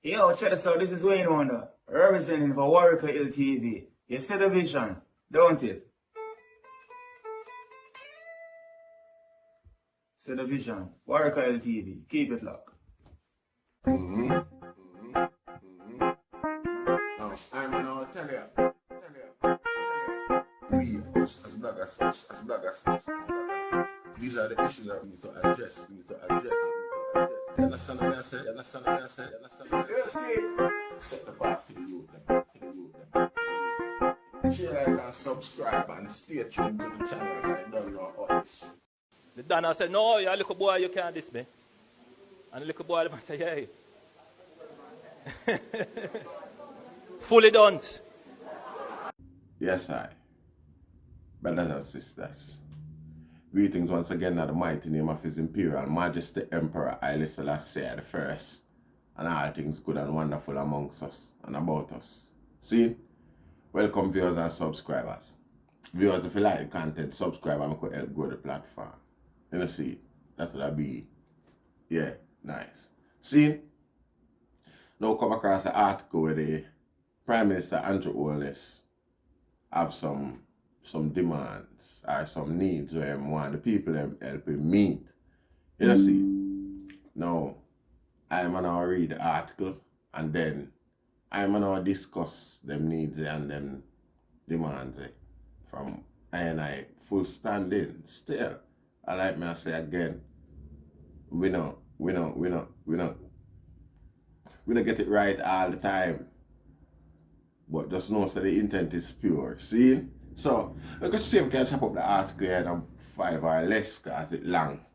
Yo, check this out. This is Wayne Wonder, representing for Warrior LTV. You see the vision, don't it? See the vision. Warrior LTV. Keep it locked. Now, I'm gonna tell you. We, us, as bloggers, these are the issues that we need to address. You understand what I said? You see? Set the bar for the youth. Share, like, and subscribe, and stay tuned to the channel. I don't know all this shit. The Dana said, no, you're a little boy, you can't diss me. And the little boy said, yeah. Fully done. Yes, I. Brothers and sisters, greetings once again in the mighty name of His Imperial Majesty Emperor Haile Selassie I, and all things good and wonderful amongst us and about us. See? Welcome viewers and subscribers. Viewers, if you like the content, subscribe and could help grow the platform. You know, see? That's what I be. Yeah, nice. See? Now come across an article where the Prime Minister Andrew Holness have some demands or some needs where want the people help him meet. You know, see? Now, I'm gonna read the article and then I'm gonna discuss them needs and them demands from I full standing still. I like me I say again, we don't get it right all the time. But just know that the intent is pure. See? So, let's see if we can chop up the article here in 5 or less because it's long.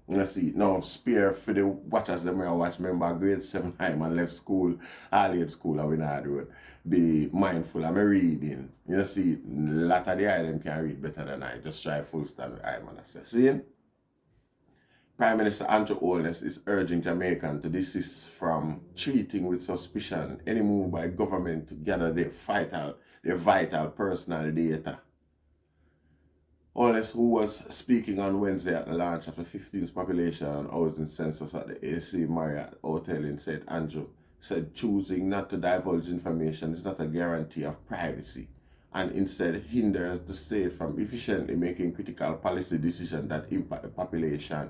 You see, now spare for the watchers them who watch. Remember, grade 7 time and left school, all school and we not road. Be mindful of my reading. You see, a lot of the items can read better than I. Just try full stand with I man. See? Prime Minister Andrew Holness is urging Jamaicans to desist from treating with suspicion any move by government to gather their vital personal data. Holness, who was speaking on Wednesday at the launch of the 15th population and housing census at the AC Marriott Hotel in St. Andrew, said choosing not to divulge information is not a guarantee of privacy and instead hinders the state from efficiently making critical policy decisions that impact the population.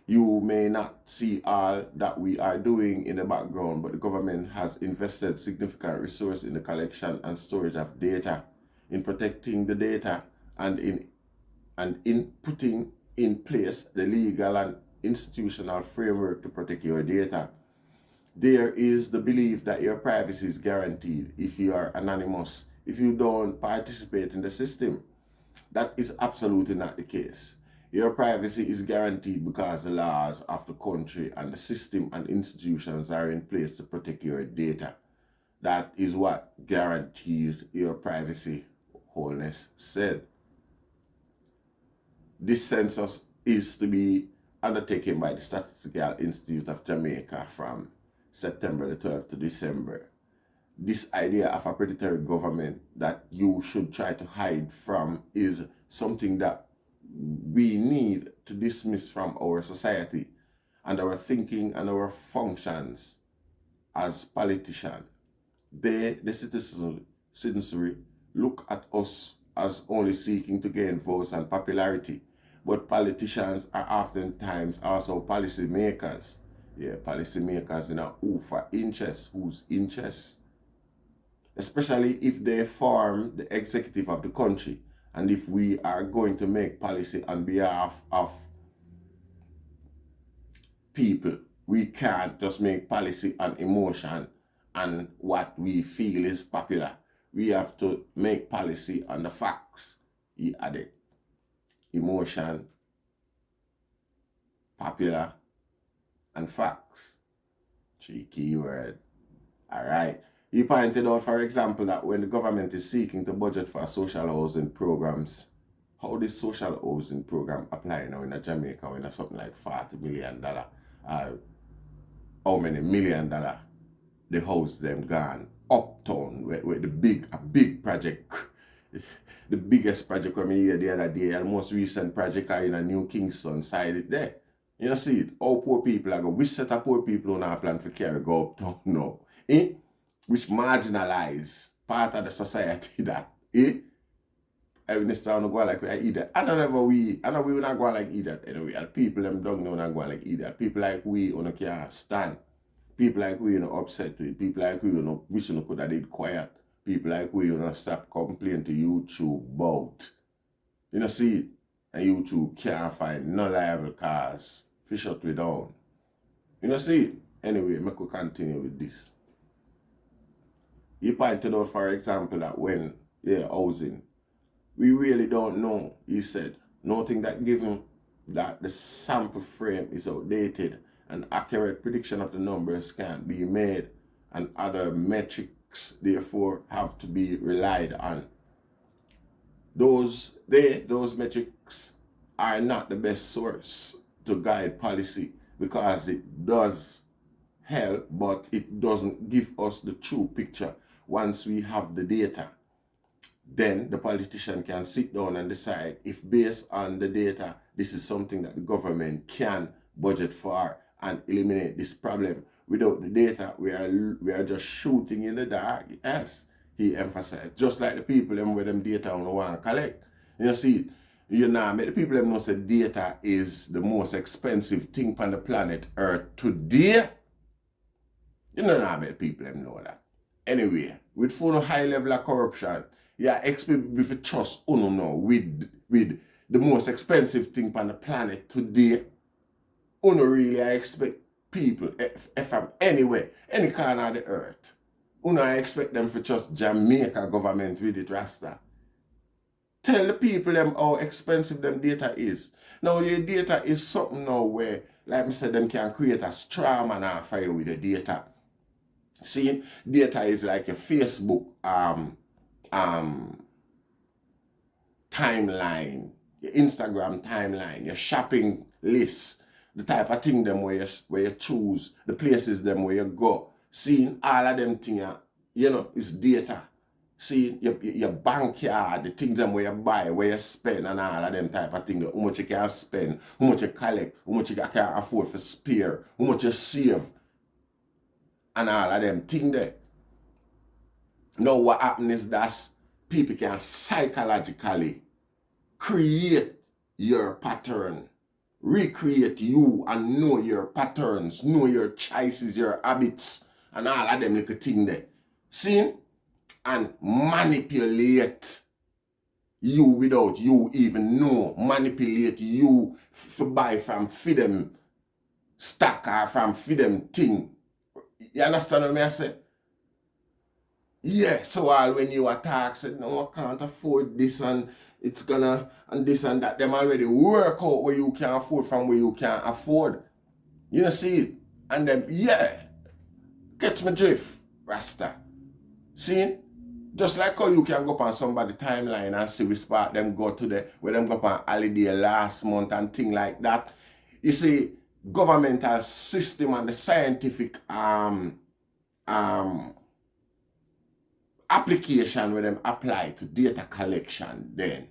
You may not see all that we are doing in the background, but the government has invested significant resources in the collection and storage of data, in protecting the data, and in putting in place the legal and institutional framework to protect your data. There is the belief that your privacy is guaranteed if you are anonymous, if you don't participate in the system. That is absolutely not the case. Your privacy is guaranteed because the laws of the country and the system and institutions are in place to protect your data. That is what guarantees your privacy, Holness said. This census is to be undertaken by the Statistical Institute of Jamaica from September the 12th to December. This idea of a predatory government that you should try to hide from is something that we need to dismiss from our society and our thinking and our functions as politicians. They, the citizenry, look at us as only seeking to gain votes and popularity, but politicians are oftentimes also policy makers. Yeah, policy makers in a who for interest, whose interests. Especially if they form the executive of the country. And if we are going to make policy on behalf of people, we can't just make policy on emotion and what we feel is popular. We have to make policy on the facts. He added emotion, popular, and facts. 3 keywords. All right. He pointed out, for example, that when the government is seeking to budget for social housing programs, how this social housing program apply now in Jamaica when it's something like $40 million, how many $1 million the house them gone uptown where the big project, the biggest project we hear the other day, and the most recent project are in a New Kingston side it there. You see it? All poor people are go. Which set of poor people on our plan for carry go uptown now? Which marginalize part of the society that, I mean, this town go like we idiot. I know we will not go like idiot anyway. And people them don't know not go like idiot. People like we on can't stand. People like we upset with. People like we wish you could have did quiet. People like we stop complaining to YouTube about. See it? And YouTube can't find no liable cause. Fish shut we down. See it? Anyway, I could continue with this. He pointed out, for example, that when housing, we really don't know, he said. Noting that given that the sample frame is outdated, an accurate prediction of the numbers can't be made, and other metrics therefore have to be relied on. Those metrics are not the best source to guide policy because it does help, but it doesn't give us the true picture. Once we have the data, then the politician can sit down and decide if based on the data, this is something that the government can budget for and eliminate this problem. Without the data, we are just shooting in the dark. Yes, he emphasized. Just like the people them with them data on want to collect. You see, the people them know say data is the most expensive thing on the planet Earth today. Make people them know that. Anyway, with full high level of corruption, expect me to trust with the most expensive thing on the planet today. Really I expect people from anywhere, any corner of the earth. I expect them to trust Jamaica government with it, Rasta. Tell the people them how expensive them data is. Now the data is something now where, like I said, them can create a straw man for you with the data. See, data is like a Facebook timeline, your Instagram timeline, your shopping list, the type of thing them where you choose, the places them where you go. Seeing all of them things, is data. See your backyard, the things them where you buy, where you spend, and all of them type of things. How much you can spend, how much you collect, how much you can afford for spare, how much you save, and all of them things there. Now what happens is that people can psychologically create your pattern, recreate you and know your patterns, know your choices, your habits, and all of them little things there. See? And manipulate you without you even know. Manipulate you to buy from them stock or from them thing. You understand what I say? Yeah, so all when you attack, said, no, I can't afford this and it's gonna, and this and that. Them already work out where you can afford from where you can't afford. You see it? And then, catch my drift, Rasta. See? Just like how you can go up on somebody's timeline and see which spot them go to where them go up on holiday last month and thing like that. You see, governmental system and the scientific application where them apply to data collection then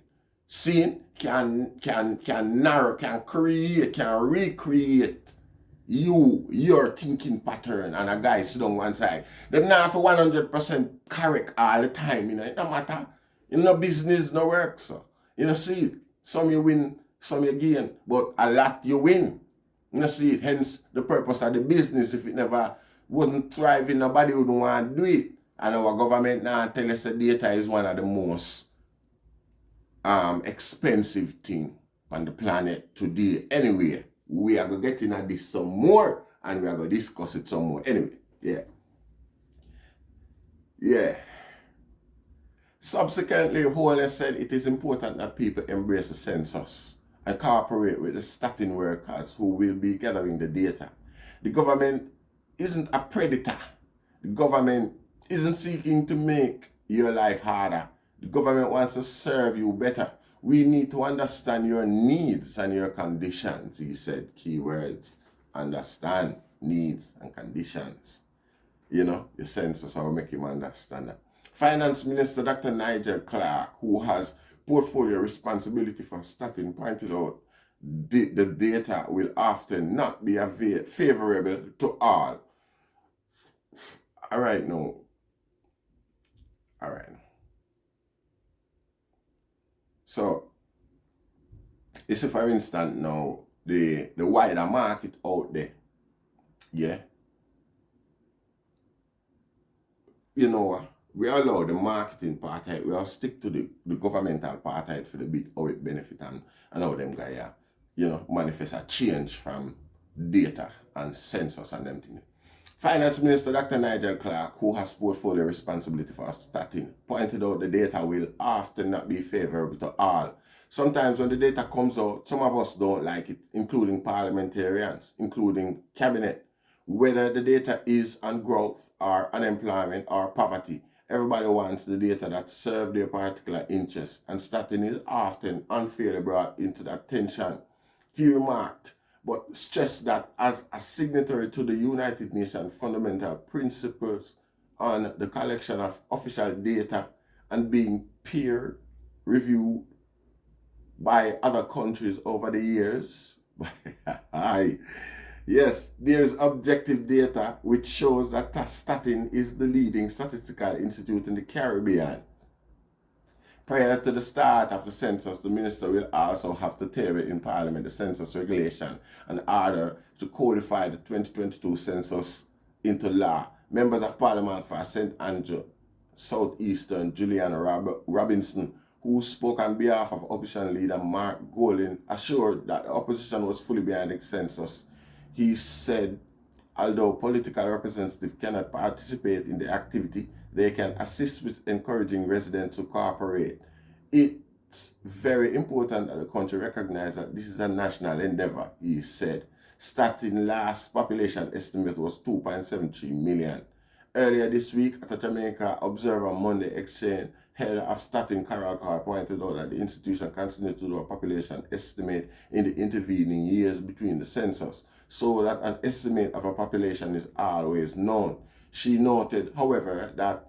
can narrow, can create, can recreate your thinking pattern, and a guy sit on one side. Them not for 100% correct all the time, it don't matter. No business, no work, so. See it. Some you win, some you gain, but a lot you win. See it. Hence the purpose of the business. If it never wasn't thriving, nobody would want to do it. And our government now tell us that data is one of the most expensive thing on the planet today. Anyway, we are going to get into this some more and we are going to discuss it some more. Anyway, yeah. Subsequently, Holness said it is important that people embrace the census and cooperate with the starting workers who will be gathering the data. The government isn't a predator. The government isn't seeking to make your life harder. The government wants to serve you better. We need to understand your needs and your conditions, he said. Keywords, understand needs and conditions. The census will make him understand that. Finance Minister Dr. Nigel Clark, who has portfolio responsibility for starting, pointed out the data will often not be favorable to all. All right, now. All right. So, you see, for instance, now, the wider market out there, yeah, you know, we allow the marketing part, we all stick to the governmental part for the bit, how it benefit and how them guys, you know, manifest a change from data and census and them things. Finance Minister Dr. Nigel Clark, who has portfolio responsibility for starting, pointed out the data will often not be favorable to all. Sometimes when the data comes out, some of us don't like it, including parliamentarians, including cabinet. Whether the data is on growth or unemployment or poverty, everybody wants the data that serve their particular interest, and starting is often unfairly brought into the attention. He remarked, but stressed that as a signatory to the United Nations fundamental principles on the collection of official data and being peer reviewed by other countries over the years, yes, there's objective data which shows that Statin is the leading statistical institute in the Caribbean. Prior to the start of the census, the minister will also have to table in Parliament the census regulation in order to codify the 2022 census into law. Members of Parliament for St. Andrew, Southeastern, Julian Robinson, who spoke on behalf of opposition leader Mark Golding, assured that the opposition was fully behind the census. He said, although political representatives cannot participate in the activity, they can assist with encouraging residents to cooperate. It's very important that the country recognize that this is a national endeavor, he said. Starting last population estimate was 2.73 million. Earlier this week, at a Jamaica Observer Monday exchange, head of Statin Carol Carr pointed out that the institution continued to do a population estimate in the intervening years between the census, so that an estimate of a population is always known. She noted, however, that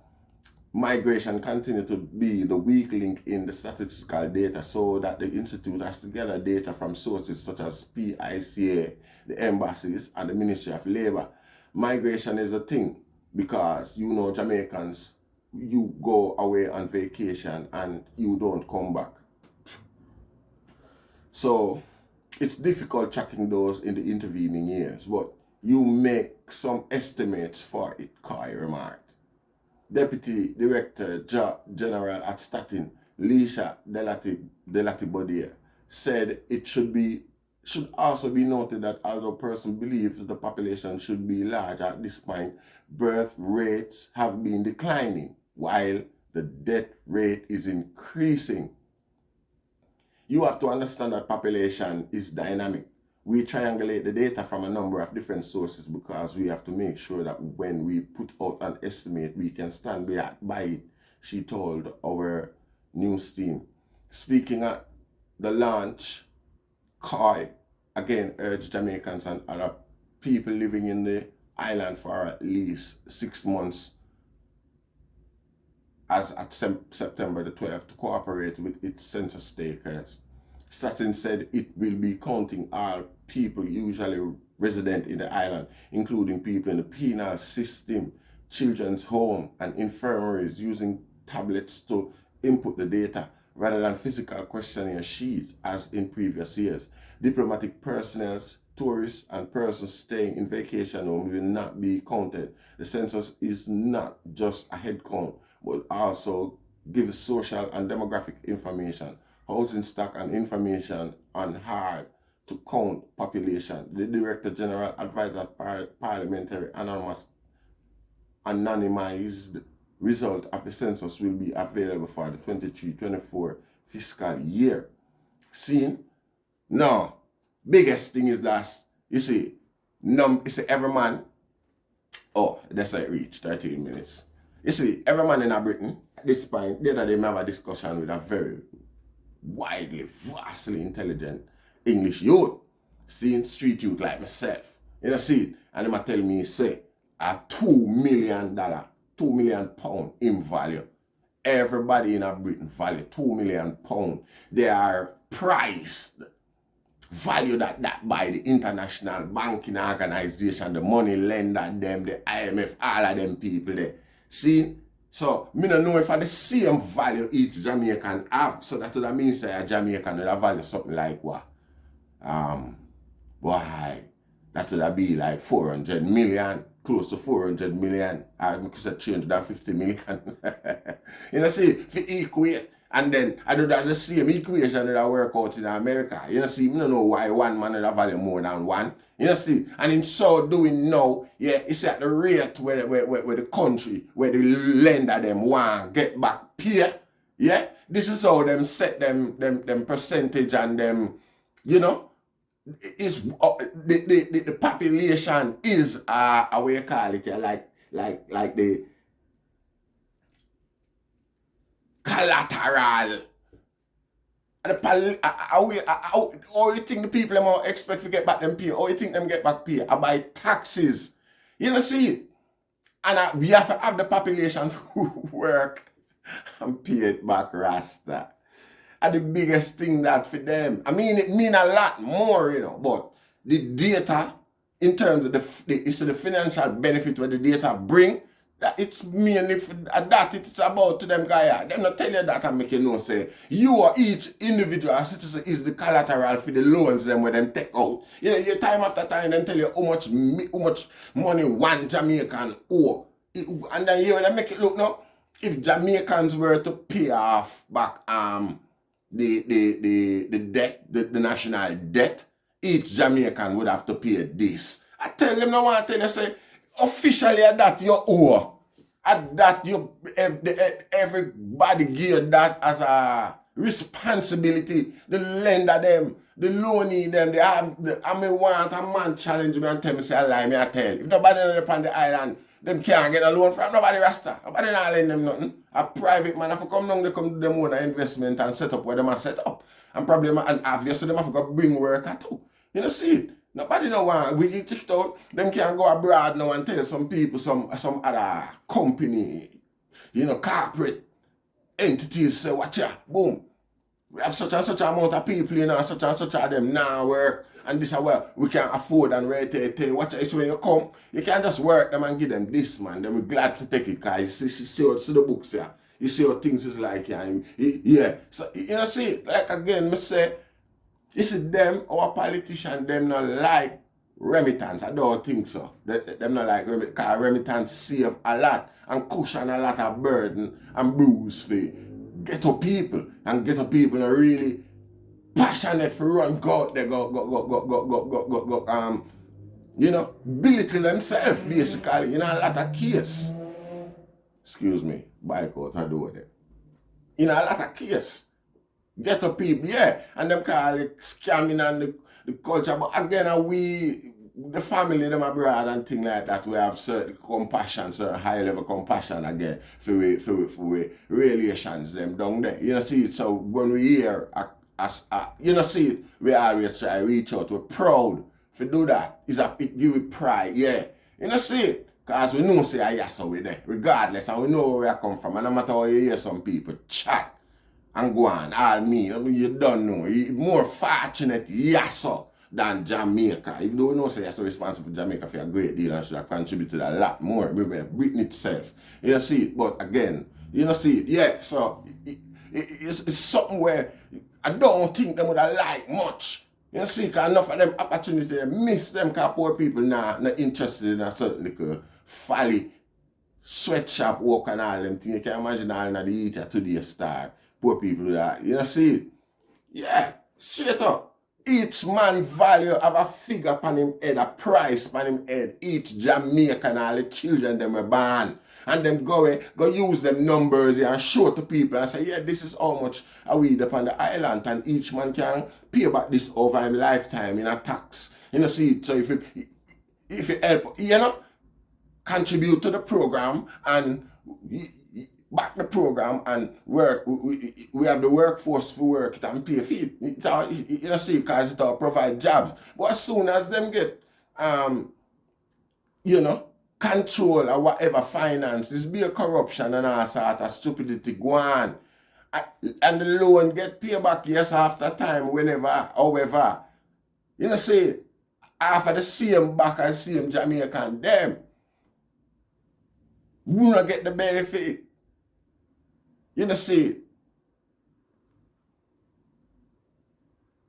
migration continued to be the weak link in the statistical data, so that the institute has to gather data from sources such as PICA, the embassies, and the Ministry of Labor. Migration is a thing because, you know, Jamaicans, you go away on vacation and you don't come back. So it's difficult tracking those in the intervening years, but you make some estimates for it, Kai remarked. Deputy Director General at Statin, Leisha Delati said it should also be noted that although person believes the population should be large at this point, birth rates have been declining while the death rate is increasing. You have to understand that population is dynamic. We triangulate the data from a number of different sources because we have to make sure that when we put out an estimate, we can stand by it, she told our news team. Speaking at the launch, Coy again urged Jamaicans and other people living in the island for at least 6 months as at September the 12th to cooperate with its census takers. Statin said it will be counting all people usually resident in the island, including people in the penal system, children's home, and infirmaries, using tablets to input the data rather than physical questionnaire sheets as in previous years. Diplomatic personnel, tourists, and persons staying in vacation homes will not be counted. The census is not just a head count, but also gives social and demographic information, housing stock, and information on hard to count population. The Director General advised that parliamentary anonymized result of the census will be available for the 23-24 fiscal year. Seen? Now, biggest thing is that, you see, every man, oh, that's how it reached 13 minutes. You see, every man in Britain, at this point, the other day, we have a discussion with a very widely, vastly intelligent English youth, seeing street youth like myself. You know, see it? And they tell me, say, a $2 million, £2 million in value. Everybody in Britain value £2 million. They are priced valued at that by the international banking organization, the money lender, them, the IMF, all of them people there. See? So, me don't know if I the same value each Jamaican have. So that would mean say a Jamaican would have value something like what? Why? That would be like 400 million, close to 400 million. I could 350 million. You know, see, if you equate, and then I do that the same equation that I work out in America. You know, see, I don't know why one man would have value more than one. You know, see, and in so doing now, yeah, it's at the rate where the country, where the lender them want get back pay. Yeah, this is how them set them percentage and them, you know, is the population is how we call it, like the collateral. How you think the people them expect to get back them pay? How you think them get back pay? By taxes. You know, see it? And we have to have the population who work and pay it back Rasta. And the biggest thing that for them, I mean, it mean a lot more, you know, but the data, in terms of the financial benefit where the data bring, that it's mainly for that it's about to them guy. Them not tell you that and make you know say you or each individual citizen is the collateral for the loans them where them take out. You know, you time after time then tell you how much money one Jamaican owe. And then you make it look now, if Jamaicans were to pay off back the debt, the national debt, each Jamaican would have to pay this. I tell them now, I tell you say officially at that you owe. At that you everybody give that as a responsibility. The lender them, the loanee them, they have I may want a man challenge me and tell me say I lie, me I tell. If nobody on the island, them can't get a loan from nobody Rasta. Nobody not lend them nothing. A private man have to come down, they come to them own investment and set up where them are set up. And probably and obviously them have to bring worker too. You know, see it. Nobody know want we get ticked out. Them can go abroad now and tell some people, some other company, you know, corporate entities say, watch ya, boom. We have such and such amount of people, you know, such and such of them now work. And this is well, we can afford and tell you, watch it's when you come, you can't just work them and give them this, man. Then we're glad to take it, because you see the books here. You see what things is like, yeah. So, you know, see, like again, me say, you see them, our politicians, them not like remittance. I don't think so. Them not like remittance, because remittance save a lot and cushion a lot of burden and bruise for ghetto people. And ghetto people are really passionate for run go out there, you know, belittle themselves basically, you know, a lot of case. Excuse me, bike out, I do it. You know, a lot of case. Ghetto people, yeah, and them call it scamming and the culture. But again, the family, them abroad and things like that, we have certain compassion, certain high level compassion again for we relations them down there. You know, see it. So when we hear, you know, see it, we always try to reach out. We're proud to do that. It give it pride, yeah. You know, see it. Because we know say yes, so we there, regardless, and we know where we come from. And no matter how you hear some people chat and go on, all me, I mean, you don't know. You're more fortunate, yes, than Jamaica. Even though we know say you're so responsible for Jamaica for a great deal and should have contributed a lot more. Remember, Britain itself. You know, see it, but again, you know, see it, yeah. So it's something where I don't think they would have liked much. You know, see, because enough of them opportunities, they miss them because poor people not interested in a certain little folly, sweatshop work and all them things. You can imagine all of the eater today star. Poor people that, you know, see it? Yeah, straight up. Each man value have a figure upon him head, a price upon him head. Each Jamaican, all the children them were born. And them go use them numbers here and show to people and say, yeah, this is how much are we upon the island, and each man can pay back this over his lifetime in a tax. You know, see it? So if you help, you know, contribute to the program and back the program and work, we have the workforce for work it and pay for it. It's all, you know, see, because it all provide jobs. But as soon as them get, you know, control or whatever finance, this be a corruption and all sort of stupidity go on. And the loan get paid back, yes, after time, whenever, however. You know see, half of the same back as same Jamaican, them. We not get the benefit. You know see.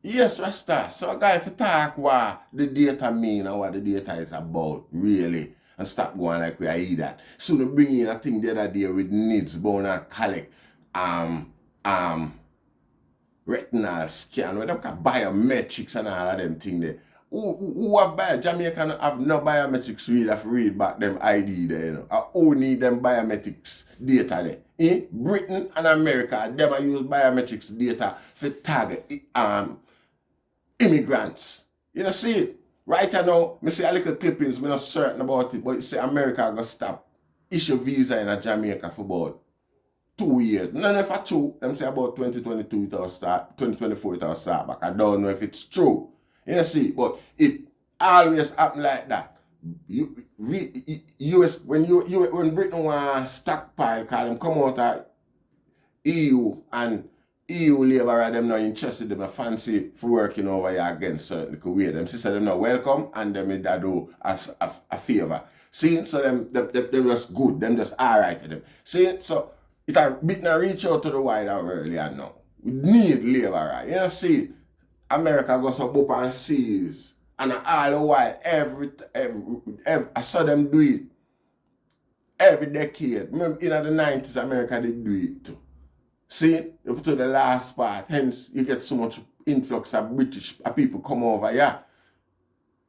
Yes, Rasta. So a guy if you talk what the data mean and what the data is about, really, and stop going like we are that. So we bring in a thing the other day with N.I.D.S bound and collect retinal scan, where them can biometrics and all of them things there. Who have Jamaican have no biometrics read back them ID there, you know. Who need them biometrics data there? Britain and America, them are use biometrics data for target immigrants. You know, see it? Right now, I see a little clippings, I'm not certain about it, but you say America gonna stop issue visa in a Jamaica for about 2 years. None if it's true. Them say about 2022 it will start, 2024 it will start back. I don't know if it's true. You know, see, but it always happen like that. US when Britain want stockpile, cause them come out of EU and EU labourer them not interested, them not fancy for working over here against certain way. Them say them not welcome and them that do a favour. See, so them just good, them just alright to them. See, so it a bit not reach out to the wider world here now. We need labourer. You know, see, America goes up and sees, and all the while every I saw them do it every decade. Remember in the 90s America did do it too. See, up to the last part, hence you get so much influx of British people come over here.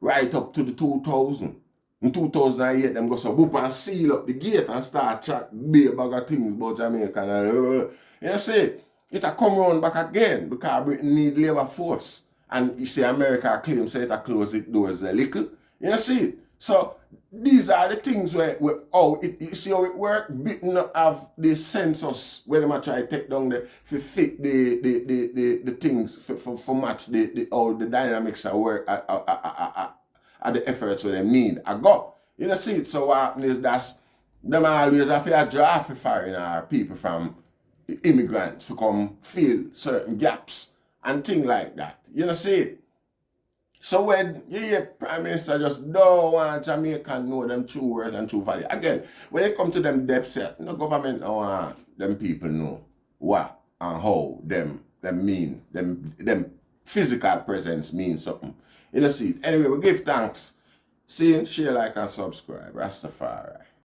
Right up to the 2000. In 2008, them go so whoop and seal up the gate and start chat big bag of things about Jamaica. You see, it a come round back again because Britain need labor force. And you see America claim say it a close it doors a little. You see, so these are the things where you see how it work. Britain have the census where they try to take down the fit the things for match all the dynamics that work at the efforts where they need. I go. You know see it, so what happens is that them always have to draft for foreigner people from immigrants to come fill certain gaps and things like that. You know see it? So when you hear Prime Minister just don't want Jamaican know them true words and true value. Again, when it comes to them depth set, no government don't want them people know what and how them mean, them physical presence means something. You know see it? Anyway, we give thanks. See, share, like and subscribe. Rastafari.